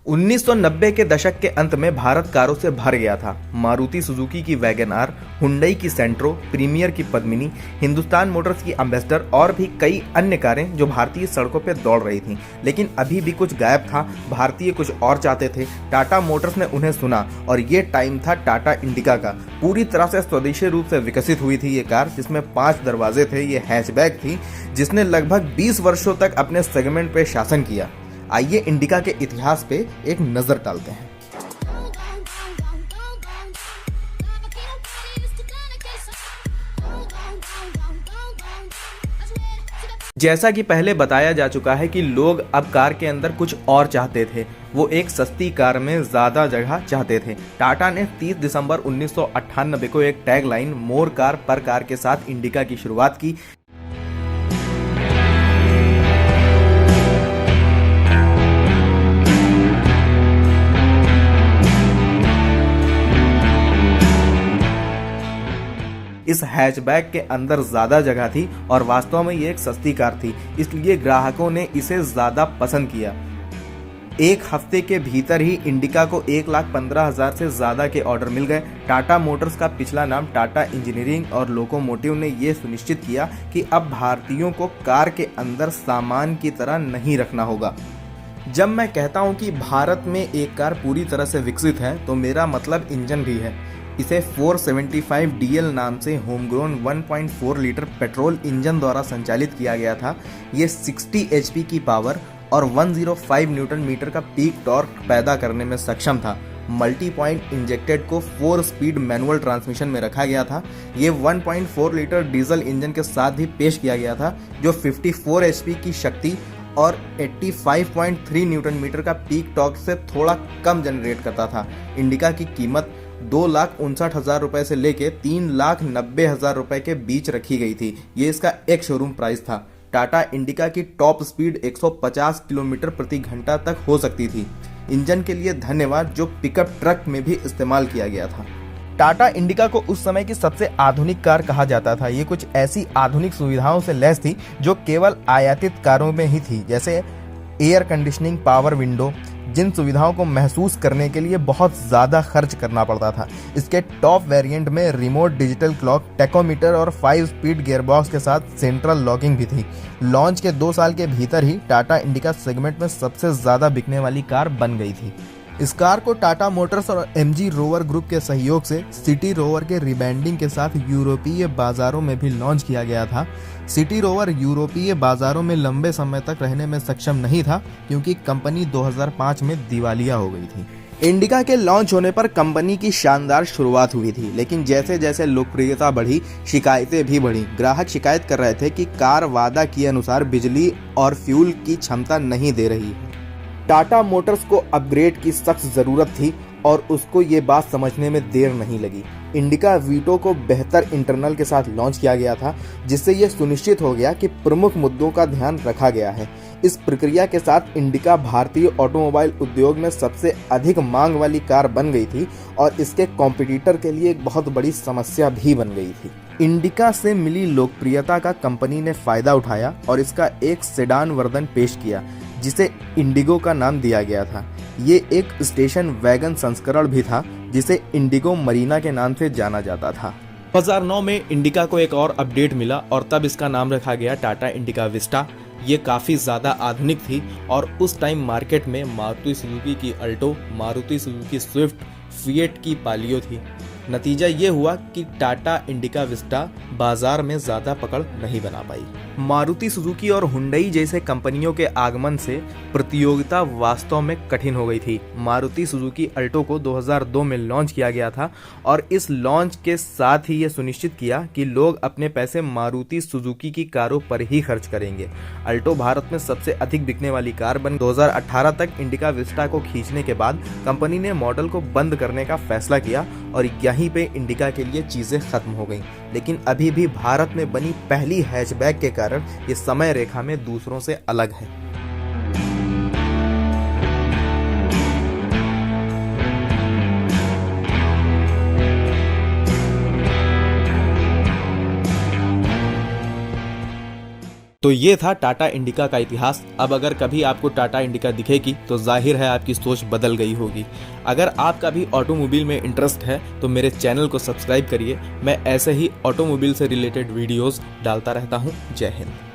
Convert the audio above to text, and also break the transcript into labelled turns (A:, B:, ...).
A: 1990 के दशक के अंत में भारत कारों से भर गया था। मारुति सुजुकी की वैगन आर, हुंडई की सेंट्रो, प्रीमियर की पद्मिनी, हिंदुस्तान मोटर्स की एम्बेसडर और भी कई अन्य कारें जो भारतीय सड़कों पर दौड़ रही थीं। लेकिन अभी भी कुछ गायब था। भारतीय कुछ और चाहते थे। टाटा मोटर्स ने उन्हें सुना और ये टाइम था टाटा इंडिका का। पूरी तरह से स्वदेशी रूप से विकसित हुई थी ये कार, जिसमें 5 दरवाजे थे। ये हैचबैक थी जिसने लगभग 20 वर्षों तक अपने सेगमेंट पे शासन किया। आइए इंडिका के इतिहास पे एक नजर डालते हैं। जैसा कि पहले बताया जा चुका है कि लोग अब कार के अंदर कुछ और चाहते थे। वो एक सस्ती कार में ज़्यादा जगह चाहते थे। टाटा ने 30 दिसंबर 1998 को एक टैगलाइन मोर कार पर कार के साथ इंडिका की शुरुआत की। इस हैचबैक के अंदर ज़्यादा जगह थी और वास्तव में ये एक सस्ती कार थी, इसलिए ग्राहकों ने इसे ज़्यादा पसंद किया। एक हफ्ते के भीतर ही इंडिका को 1,15,000 से ज़्यादा के ऑर्डर मिल गए। टाटा मोटर्स का पिछला नाम टाटा इंजीनियरिंग और लोकोमोटिव ने यह सुनिश्चित किया कि अब भारतीयों को कार के अंदर सामान की तरह नहीं रखना होगा। जब मैं कहता हूं कि भारत में एक कार पूरी तरह से विकसित है तो मेरा मतलब इंजन भी है। इसे 475 DL नाम से होमग्रोन 1.4 लीटर पेट्रोल इंजन द्वारा संचालित किया गया था। ये 60 HP की पावर और 105 न्यूटन मीटर का पीक टॉर्क पैदा करने में सक्षम था। मल्टी पॉइंट इंजेक्टेड को 4 स्पीड मैनुअल ट्रांसमिशन में रखा गया था। ये 1.4 लीटर डीजल इंजन के साथ भी पेश किया गया था जो 54 HP की शक्ति और 85.3 न्यूटन मीटर का पीक टॉर्क से थोड़ा कम जनरेट करता था। इंडिका की कीमत 2,59,000 रुपए से लेके 3,90,000 रुपए के बीच रखी गई थी। ये इसका एक शोरूम प्राइस था। टाटा इंडिका की टॉप स्पीड 150 किलोमीटर प्रति घंटा तक हो सकती थी। इंजन के लिए धन्यवाद जो पिकअप ट्रक में भी इस्तेमाल किया गया था। टाटा इंडिका को उस समय की सबसे आधुनिक कार कहा जाता था। ये कुछ ऐसी आधुनिक सुविधाओं से लैस थी जो केवल आयातित कारों में ही थी, जैसे एयर कंडीशनिंग, पावर विंडो, जिन सुविधाओं को महसूस करने के लिए बहुत ज़्यादा खर्च करना पड़ता था। इसके टॉप वेरिएंट में रिमोट डिजिटल क्लॉक, टेकोमीटर और 5 स्पीड गियरबॉक्स के साथ सेंट्रल लॉकिंग भी थी। लॉन्च के 2 साल के भीतर ही टाटा इंडिका सेगमेंट में सबसे ज़्यादा बिकने वाली कार बन गई थी। इस कार को टाटा मोटर्स और MG रोवर ग्रुप के सहयोग से सिटी रोवर के रिब्रांडिंग के साथ यूरोपीय बाजारों में भी लॉन्च किया गया था। सिटी रोवर यूरोपीय बाजारों में लंबे समय तक रहने में सक्षम नहीं था क्योंकि कंपनी 2005 में दिवालिया हो गई थी। इंडिका के लॉन्च होने पर कंपनी की शानदार शुरुआत हुई थी, लेकिन जैसे जैसे लोकप्रियता बढ़ी, शिकायतें भी बढ़ी। ग्राहक शिकायत कर रहे थे कि कार वादा किए अनुसार बिजली और फ्यूल की क्षमता नहीं दे रही है। टाटा मोटर्स को अपग्रेड की सख्त ज़रूरत थी और उसको ये बात समझने में देर नहीं लगी। इंडिका वीटो को बेहतर इंटरनल के साथ लॉन्च किया गया था, जिससे यह सुनिश्चित हो गया कि प्रमुख मुद्दों का ध्यान रखा गया है। इस प्रक्रिया के साथ इंडिका भारतीय ऑटोमोबाइल उद्योग में सबसे अधिक मांग वाली कार बन गई थी और इसके कॉम्पिटिटर के लिए एक बहुत बड़ी समस्या भी बन गई थी। इंडिका से मिली लोकप्रियता का कंपनी ने फायदा उठाया और इसका एक सेडान वर्जन पेश किया जिसे इंडिगो का नाम दिया गया था। ये एक स्टेशन वैगन संस्करण भी था जिसे इंडिगो मरीना के नाम से जाना जाता था। 2009 में इंडिका को एक और अपडेट मिला और तब इसका नाम रखा गया टाटा इंडिका विस्टा। ये काफ़ी ज़्यादा आधुनिक थी और उस टाइम मार्केट में मारुति सुजुकी की Alto, Maruti Suzuki Swift, fiat की पालियो थी। नतीजा ये हुआ कि टाटा इंडिका विस्टा बाजार में ज़्यादा पकड़ नहीं बना पाई। मारुति सुजुकी और हुंडई जैसे कंपनियों के आगमन से प्रतियोगिता वास्तव में कठिन हो गई थी। मारुति सुजुकी अल्टो को 2002 में लॉन्च किया गया था और इस लॉन्च के साथ ही ये सुनिश्चित किया कि लोग अपने पैसे मारुति सुजुकी की कारों पर ही खर्च करेंगे। अल्टो भारत में सबसे अधिक बिकने वाली कार बन 2018 तक इंडिका विस्टा को खींचने के बाद कंपनी ने मॉडल को बंद करने का फैसला किया और यहीं पे इंडिका के लिए चीज़ें खत्म हो गईं। लेकिन अभी भी भारत में बनी पहली हैचबैक के कारण ये समय रेखा में दूसरों से अलग है। तो ये था टाटा इंडिका का इतिहास। अब अगर कभी आपको टाटा इंडिका दिखेगी तो जाहिर है आपकी सोच बदल गई होगी। अगर आपका भी ऑटोमोबाइल में इंटरेस्ट है तो मेरे चैनल को सब्सक्राइब करिए। मैं ऐसे ही ऑटोमोबाइल से रिलेटेड वीडियोस डालता रहता हूँ। जय हिंद।